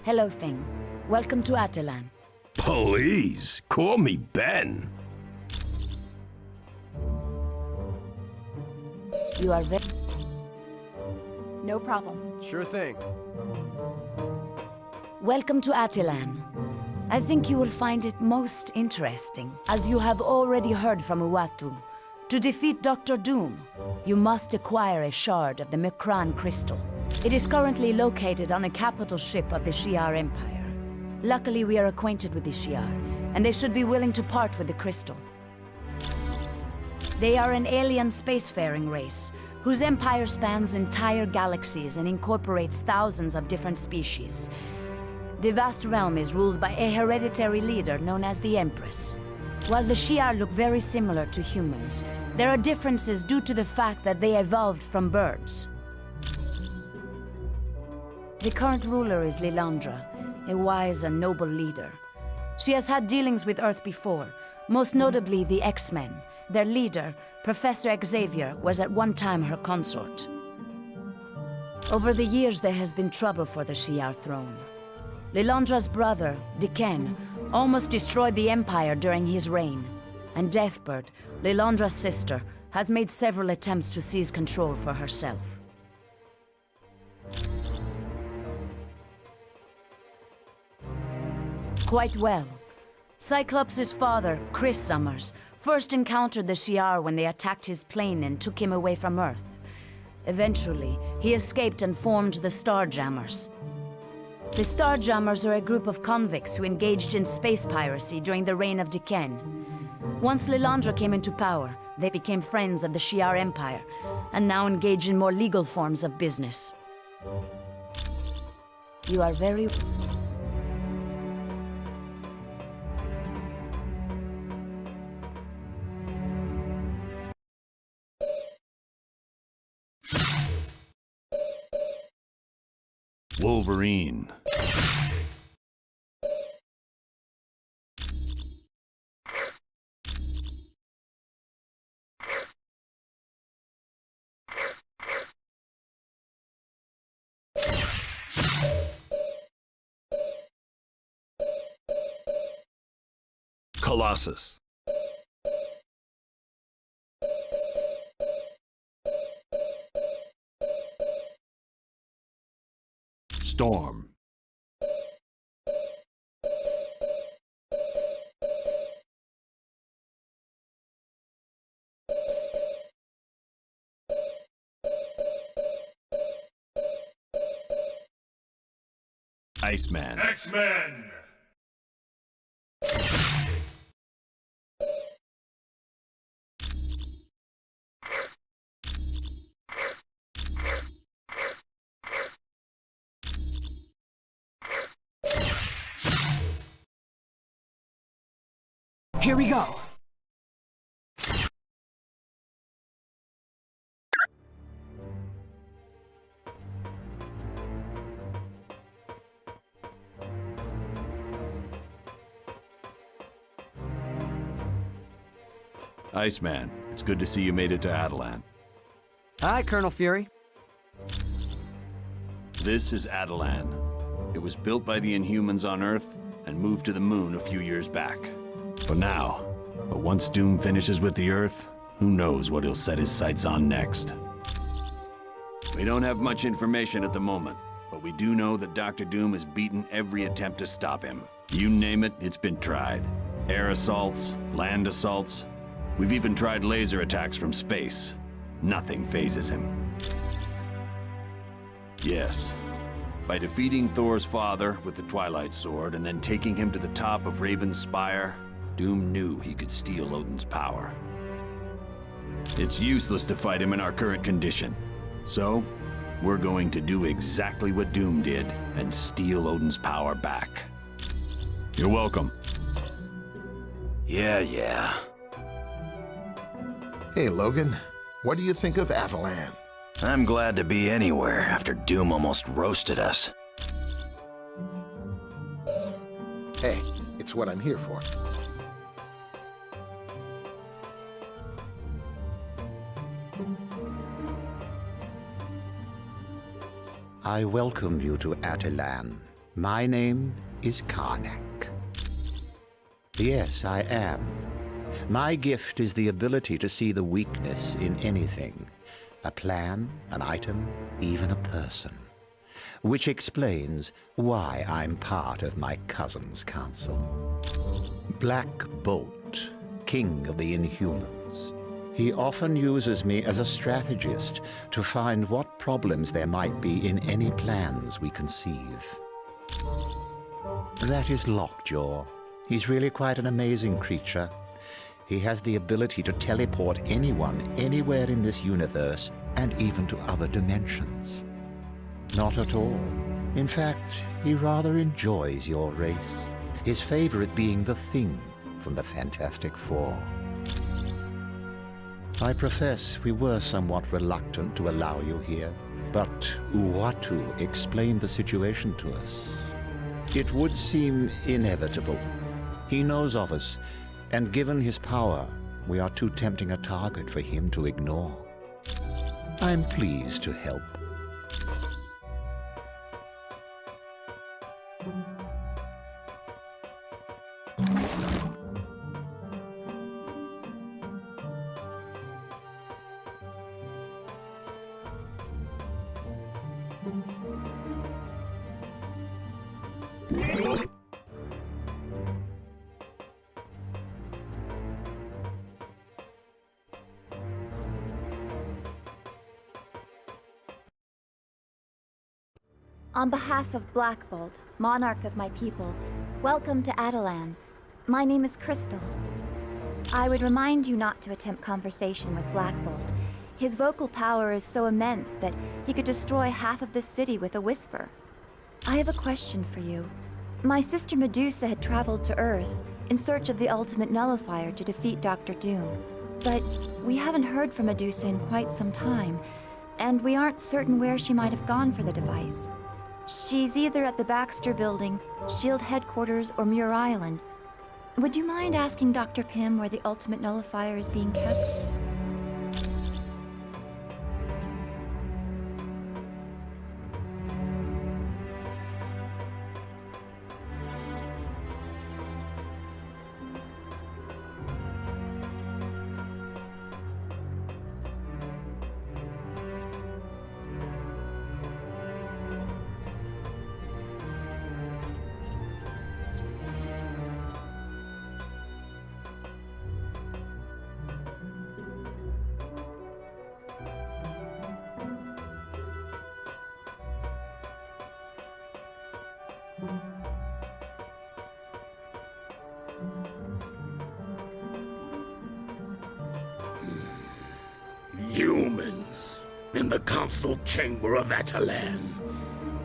Hello, Thing. Welcome to Atalan. Please, call me Ben. You are very... No problem. Sure thing. Welcome to Atalan. I think you will find it most interesting, as you have already heard from Uatu. To defeat Dr. Doom, you must acquire a shard of the Mikran crystal. It is currently located on a capital ship of the Shi'ar Empire. Luckily, we are acquainted with the Shi'ar, and they should be willing to part with the crystal. They are an alien spacefaring race, whose empire spans entire galaxies and incorporates thousands of different species. The vast realm is ruled by a hereditary leader known as the Empress. While the Shi'ar look very similar to humans, there are differences due to the fact that they evolved from birds. The current ruler is Lilandra, a wise and noble leader. She has had dealings with Earth before, most notably the X-Men. Their leader, Professor Xavier, was at one time her consort. Over the years, there has been trouble for the Shi'ar throne. Lilandra's brother, Diken, almost destroyed the Empire during his reign. And Deathbird, Lilandra's sister, has made several attempts to seize control for herself. Quite well. Cyclops' father, Chris Summers, first encountered the Shi'ar when they attacked his plane and took him away from Earth. Eventually, he escaped and formed the Starjammers. The Starjammers are a group of convicts who engaged in space piracy during the reign of Diken. Once Lilandra came into power, they became friends of the Shi'ar Empire, and now engage in more legal forms of business. You are very... Wolverine. Colossus. Storm. Iceman. X-Men! Here we go! Iceman, it's good to see you made it to Atalan. Hi, Colonel Fury. This is Atalan. It was built by the Inhumans on Earth and moved to the moon a few years back. For now. But once Doom finishes with the Earth, who knows what he'll set his sights on next. We don't have much information at the moment, but we do know that Dr. Doom has beaten every attempt to stop him. You name it, it's been tried. Air assaults, land assaults. We've even tried laser attacks from space. Nothing phases him. Yes. By defeating Thor's father with the Twilight Sword and then taking him to the top of Raven's Spire, Doom knew he could steal Odin's power. It's useless to fight him in our current condition. So, we're going to do exactly what Doom did and steal Odin's power back. You're welcome. Yeah. Hey, Logan. What do you think of Atalan? I'm glad to be anywhere after Doom almost roasted us. Hey, it's what I'm here for. I welcome you to Atalan. My name is Karnak. Yes, I am. My gift is the ability to see the weakness in anything. A plan, an item, even a person. Which explains why I'm part of my cousin's council. Black Bolt, king of the Inhumans. He often uses me as a strategist to find what problems there might be in any plans we conceive. That is Lockjaw. He's really quite an amazing creature. He has the ability to teleport anyone anywhere in this universe and even to other dimensions. Not at all. In fact, he rather enjoys your race, his favorite being the Thing from the Fantastic Four. I profess we were somewhat reluctant to allow you here, but Uatu explained the situation to us. It would seem inevitable. He knows of us, and given his power, we are too tempting a target for him to ignore. I'm pleased to help. On behalf of Black Bolt, monarch of my people, welcome to Atalan. My name is Crystal. I would remind you not to attempt conversation with Black Bolt. His vocal power is so immense that he could destroy half of this city with a whisper. I have a question for you. My sister Medusa had traveled to Earth in search of the ultimate nullifier to defeat Dr. Doom. But we haven't heard from Medusa in quite some time, and we aren't certain where she might have gone for the device. She's either at the Baxter Building, SHIELD Headquarters, or Muir Island. Would you mind asking Dr. Pym where the ultimate nullifier is being kept? Humans in the council chamber of Atalan.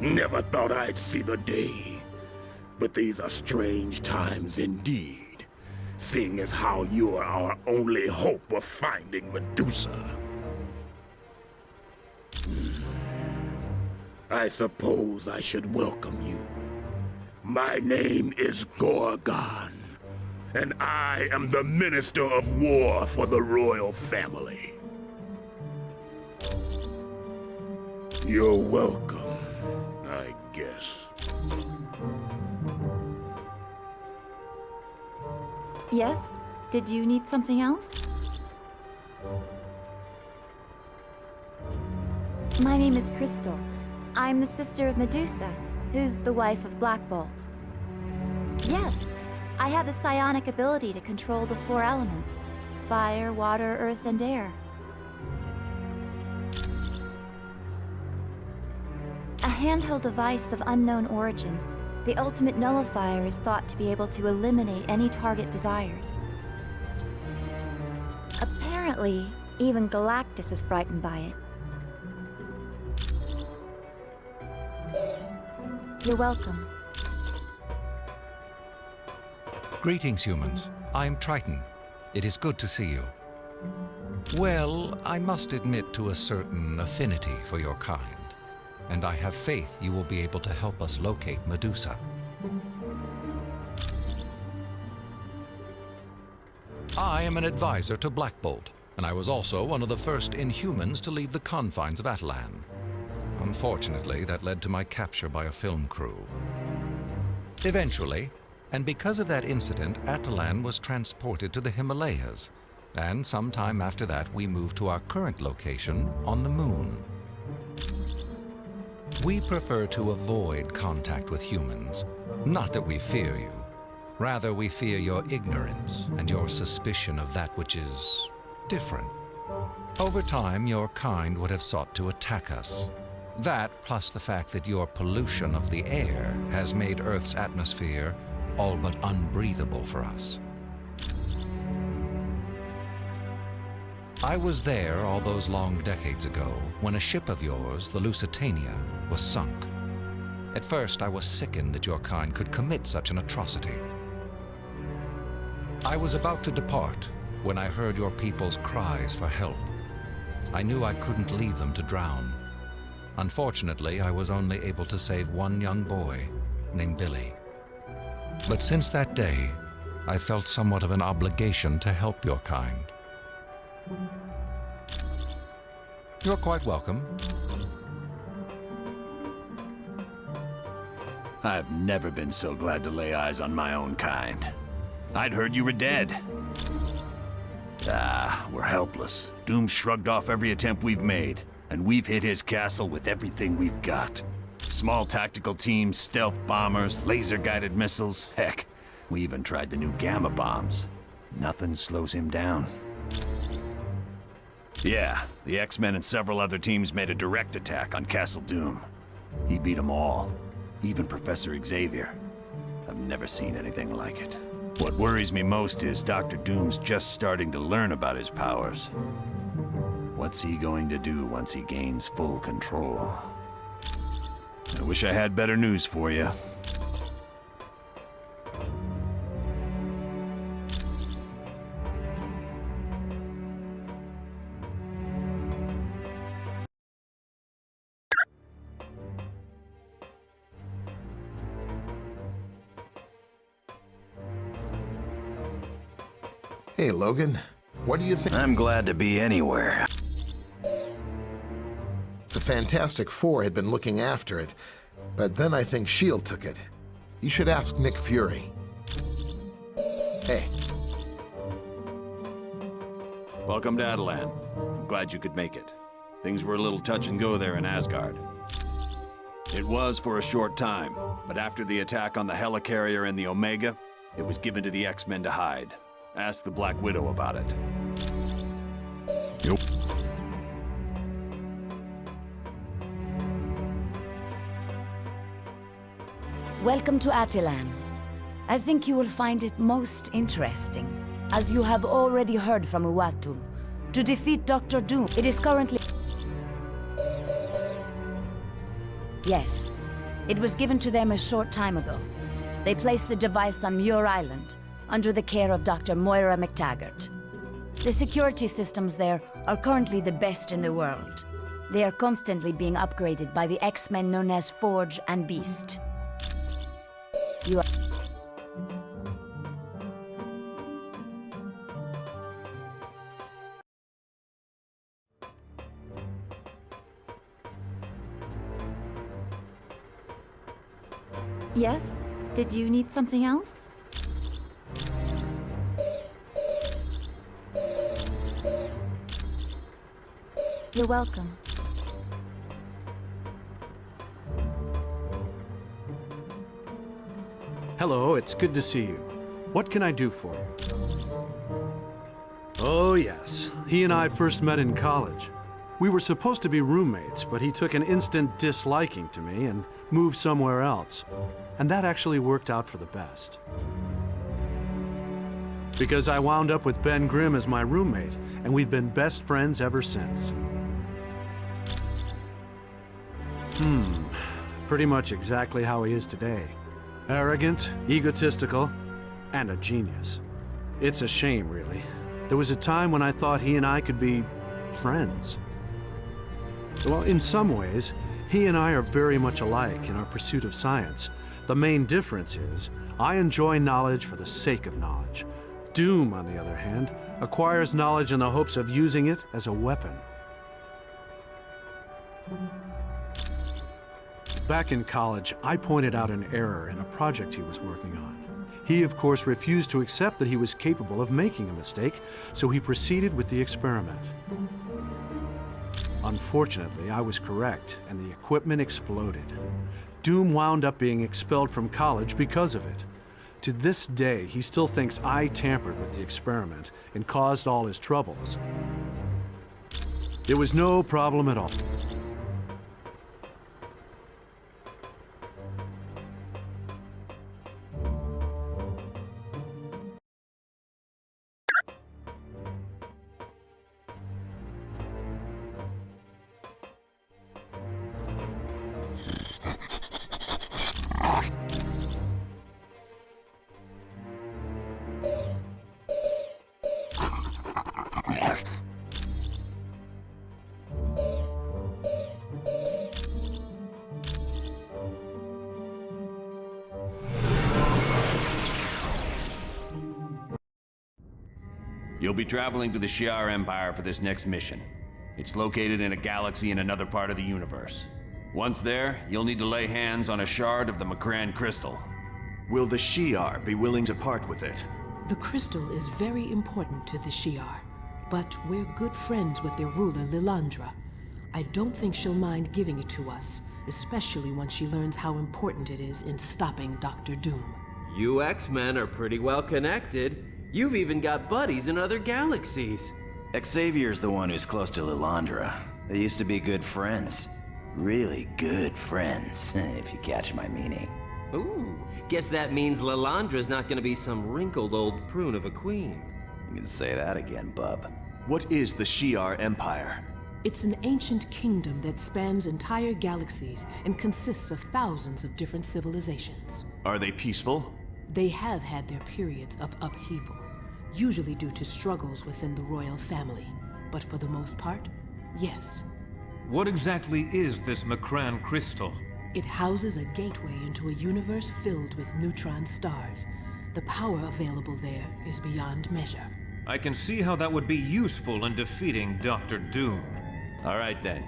Never thought I'd see the day. But these are strange times indeed, seeing as how you are our only hope of finding Medusa. I suppose I should welcome you. My name is Gorgon, and I am the Minister of War for the royal family. You're welcome, I guess. Yes? Did you need something else? My name is Crystal. I'm the sister of Medusa, who's the wife of Black Bolt. Yes, I have the psionic ability to control the 4 elements: fire, water, earth, and air. A handheld device of unknown origin, the ultimate nullifier is thought to be able to eliminate any target desired. Apparently, even Galactus is frightened by it. You're welcome. Greetings, humans. I'm Triton. It is good to see you. Well, I must admit to a certain affinity for your kind, and I have faith you will be able to help us locate Medusa. I am an advisor to Black Bolt, and I was also one of the first Inhumans to leave the confines of Atalan. Unfortunately, that led to my capture by a film crew. Eventually, and because of that incident, Atalan was transported to the Himalayas, and sometime after that we moved to our current location on the Moon. We prefer to avoid contact with humans. Not that we fear you. Rather, we fear your ignorance and your suspicion of that which is different. Over time, your kind would have sought to attack us. That, plus the fact that your pollution of the air has made Earth's atmosphere all but unbreathable for us. I was there all those long decades ago when a ship of yours, the Lusitania, was sunk. At first, I was sickened that your kind could commit such an atrocity. I was about to depart when I heard your people's cries for help. I knew I couldn't leave them to drown. Unfortunately, I was only able to save one young boy named Billy. But since that day, I felt somewhat of an obligation to help your kind. You're quite welcome. I've never been so glad to lay eyes on my own kind. I'd heard you were dead. We're helpless. Doom shrugged off every attempt we've made, and we've hit his castle with everything we've got. Small tactical teams, stealth bombers, laser-guided missiles. Heck, we even tried the new gamma bombs. Nothing slows him down. Yeah, the X-Men and several other teams made a direct attack on Castle Doom. He beat them all, even Professor Xavier. I've never seen anything like it. What worries me most is Dr. Doom's just starting to learn about his powers. What's he going to do once he gains full control? I wish I had better news for you. Hey, Logan. What do you think? I'm glad to be anywhere. The Fantastic Four had been looking after it, but then I think S.H.I.E.L.D. took it. You should ask Nick Fury. Hey. Welcome to Atalan. I'm glad you could make it. Things were a little touch and go there in Asgard. It was for a short time, but after the attack on the helicarrier and the Omega, it was given to the X-Men to hide. Ask the Black Widow about it. Yep. Welcome to Atalan. I think you will find it most interesting, as you have already heard from Uatu. To defeat Dr. Doom, it is currently... Yes, it was given to them a short time ago. They placed the device on Muir Island, under the care of Dr. Moira McTaggart. The security systems there are currently the best in the world. They are constantly being upgraded by the X-Men known as Forge and Beast. You are... Yes? Did you need something else? You're welcome. Hello, it's good to see you. What can I do for you? Oh yes, he and I first met in college. We were supposed to be roommates, but he took an instant disliking to me and moved somewhere else. And that actually worked out for the best. Because I wound up with Ben Grimm as my roommate, and we've been best friends ever since. Pretty much exactly how he is today. Arrogant, egotistical, and a genius. It's a shame, really. There was a time when I thought he and I could be friends. Well, in some ways, he and I are very much alike in our pursuit of science. The main difference is, I enjoy knowledge for the sake of knowledge. Doom, on the other hand, acquires knowledge in the hopes of using it as a weapon. Back in college, I pointed out an error in a project he was working on. He, of course, refused to accept that he was capable of making a mistake, so he proceeded with the experiment. Unfortunately, I was correct, and the equipment exploded. Doom wound up being expelled from college because of it. To this day, he still thinks I tampered with the experiment and caused all his troubles. It was no problem at all. You'll be traveling to the Shi'ar Empire for this next mission. It's located in a galaxy in another part of the universe. Once there, you'll need to lay hands on a shard of the Macran crystal. Will the Shi'ar be willing to part with it? The crystal is very important to the Shi'ar, but we're good friends with their ruler, Lilandra. I don't think she'll mind giving it to us, especially once she learns how important it is in stopping Dr. Doom. You X-Men are pretty well connected. You've even got buddies in other galaxies. Xavier's the one who's close to Lilandra. They used to be good friends. Really good friends, if you catch my meaning. Ooh, guess that means Lilandra's not gonna be some wrinkled old prune of a queen. You can say that again, bub. What is the Shi'ar Empire? It's an ancient kingdom that spans entire galaxies and consists of thousands of different civilizations. Are they peaceful? They have had their periods of upheaval, usually due to struggles within the royal family. But for the most part, yes. What exactly is this Macran crystal? It houses a gateway into a universe filled with neutron stars. The power available there is beyond measure. I can see how that would be useful in defeating Dr. Doom. All right then.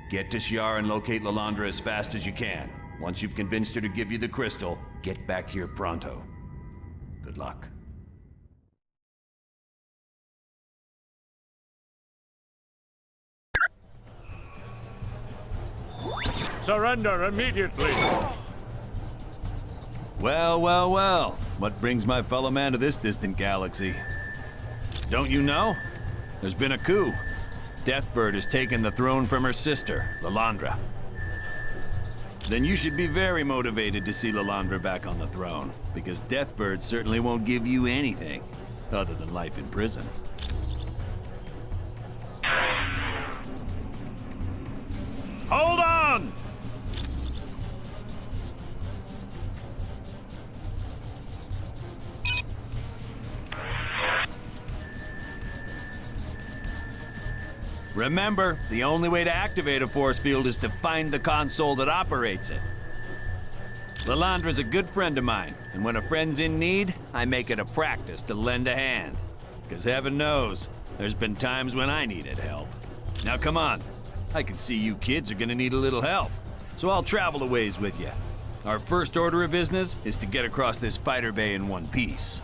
Get to Shi'ar and locate Lilandra as fast as you can. Once you've convinced her to give you the crystal, get back here pronto. Good luck. Surrender immediately! Well, well, well. What brings my fellow man to this distant galaxy? Don't you know? There's been a coup. Deathbird has taken the throne from her sister, Lilandra. Then you should be very motivated to see Lilandra back on the throne, because Deathbird certainly won't give you anything other than life in prison. Hold on! Remember, the only way to activate a force field is to find the console that operates it. Lilandra's a good friend of mine, and when a friend's in need, I make it a practice to lend a hand. Because heaven knows, there's been times when I needed help. Now come on, I can see you kids are gonna need a little help, so I'll travel a ways with you. Our first order of business is to get across this fighter bay in one piece.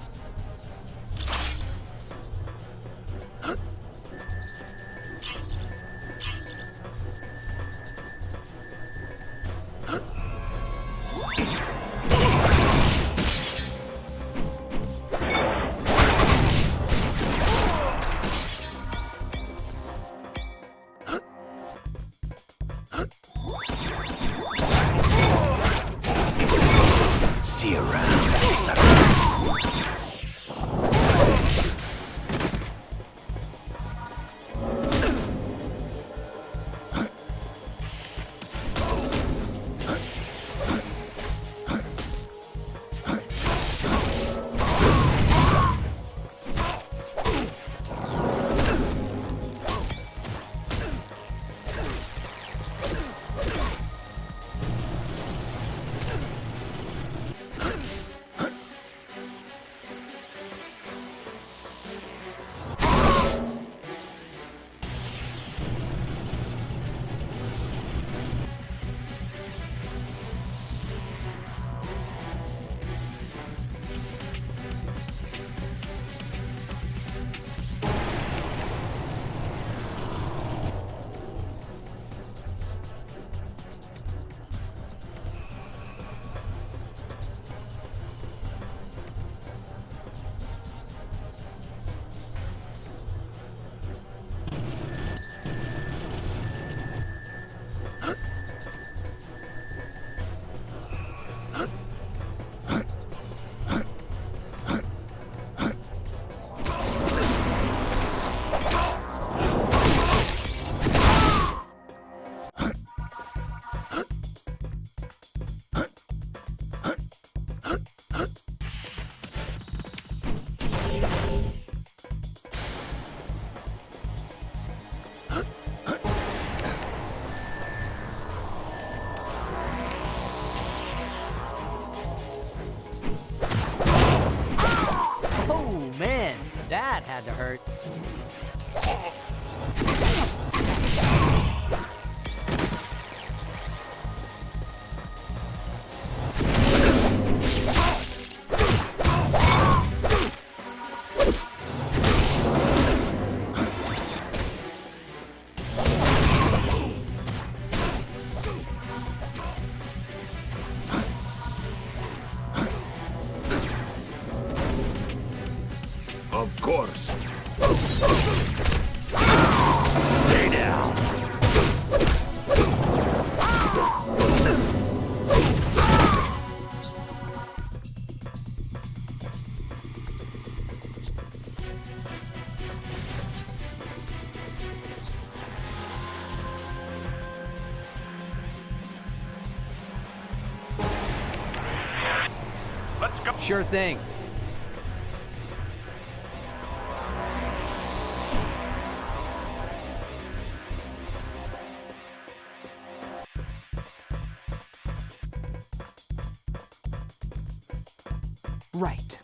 See you around, sucker. That had to hurt. Of course. Stay down. Let's go. Sure thing. Right.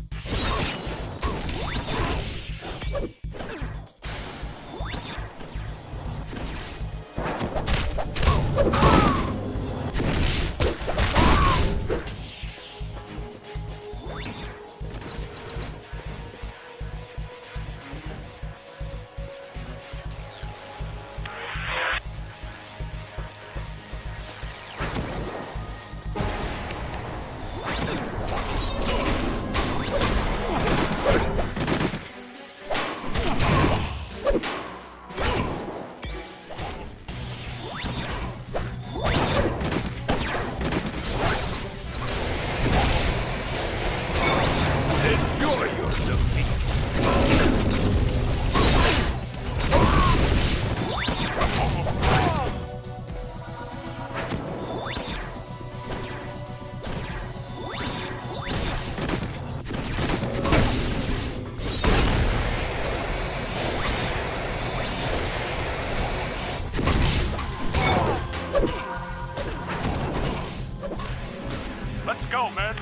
Enjoy your defeat. Let's go, man.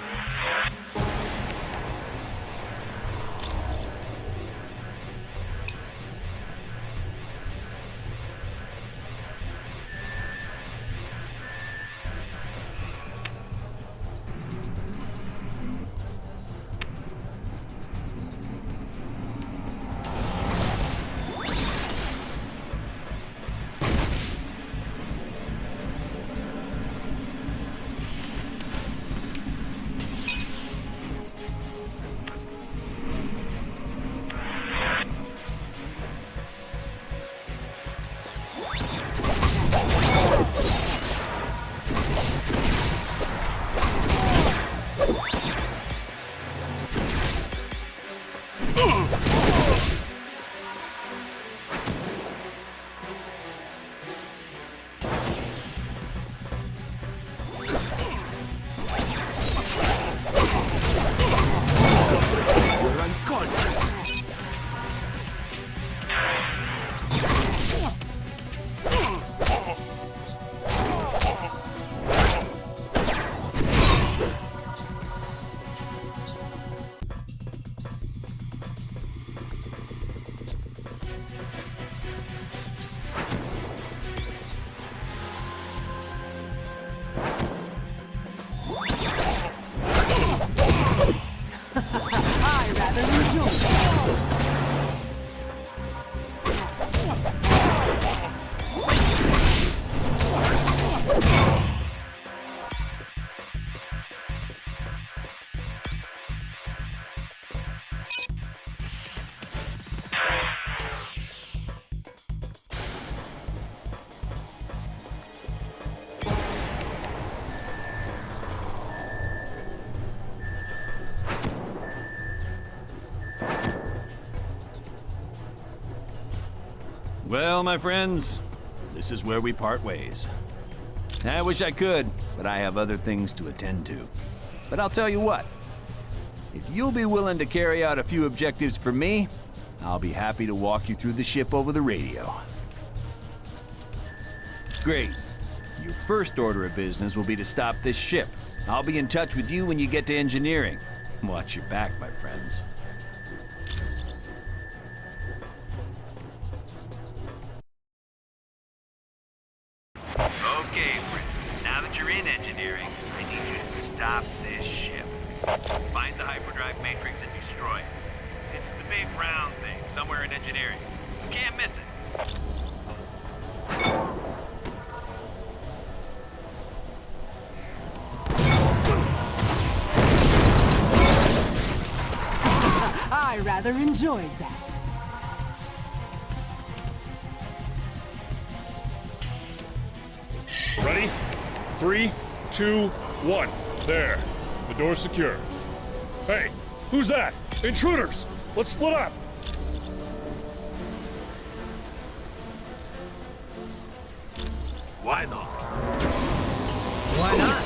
You're unconscious. I rather enjoy. Well, my friends, this is where we part ways. I wish I could, but I have other things to attend to. But I'll tell you what, if you'll be willing to carry out a few objectives for me, I'll be happy to walk you through the ship over the radio. Great. Your first order of business will be to stop this ship. I'll be in touch with you when you get to engineering. Watch your back, my friends. stop this ship. Find the hyperdrive matrix and destroy it. It's the big round thing, somewhere in engineering. You can't miss it. I rather enjoyed that. Ready? 3, 2, 1. There. The door's secure. Hey, who's that? Intruders! Let's split up! Why not? Why not?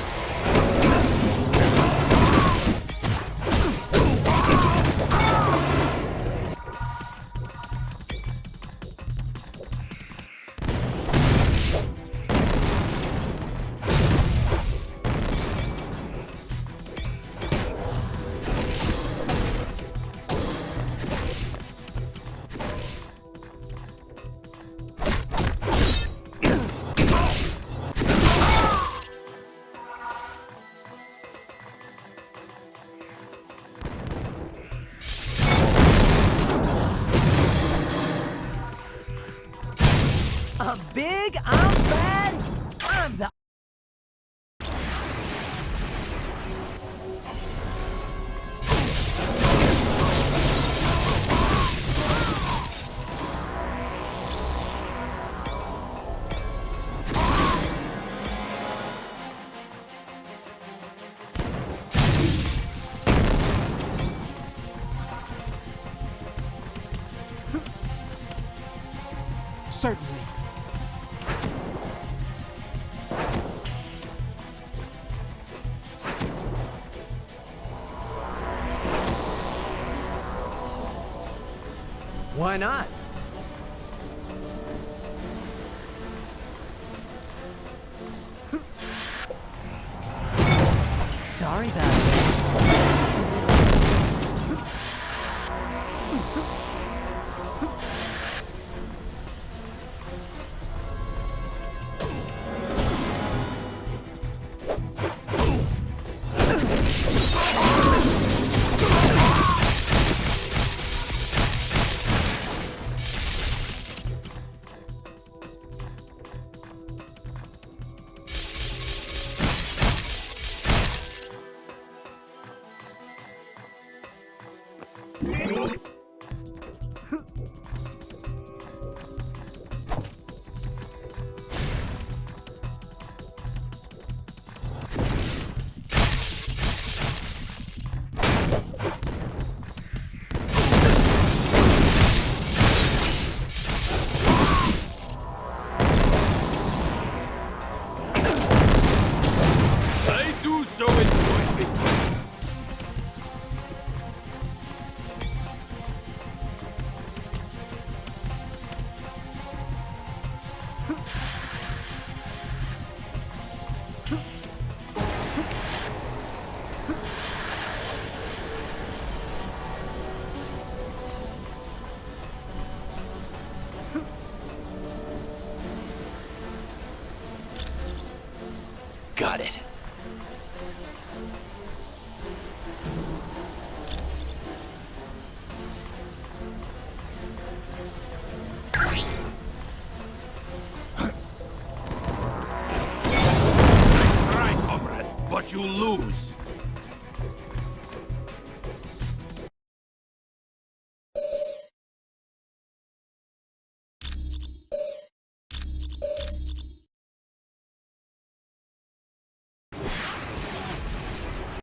A big, I'm bad, I'm the... Certainly. Why not? Sorry about that. So enjoy it. Got it. But you lose.